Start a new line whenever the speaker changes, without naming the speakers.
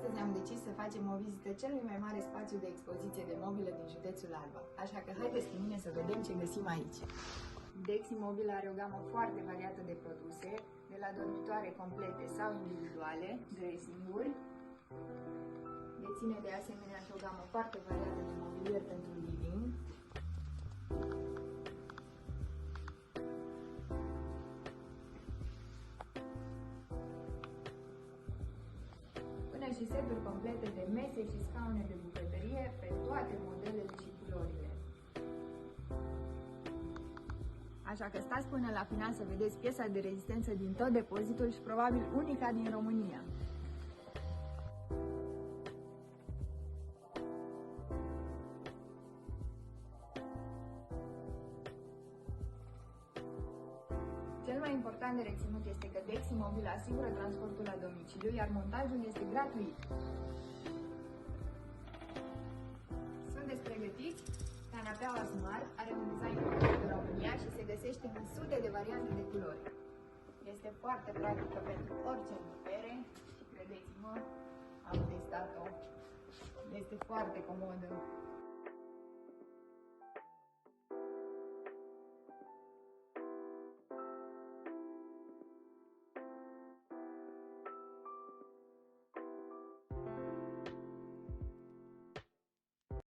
Astăzi am decis să facem o vizită celui mai mare spațiu de expoziție de mobilă din județul Alba, așa că haideți cu mine să vedem ce găsim aici. Dexi Mobil are o gamă foarte variată de produse, de la dormitoare complete sau individuale, dressing-uri. Deține de asemenea și o gamă foarte variată de mobilier pentru living. Până și seturi complete de mese și scaune de bucătărie pe toate modelele și culorile. Așa că stați până la final să vedeți piesa de rezistență din tot depozitul și probabil unica din România. Cel mai important de reținut este că Dexi Mobil asigură transportul la domiciliu, iar montajul este gratuit. Sunteți pregătiți? Canapeaua Smart are un design unic de România și se găsește în sute de variante de culori. Este foarte practică pentru orice încăpere și credeți-mă, am testat-o. Este foarte comodă.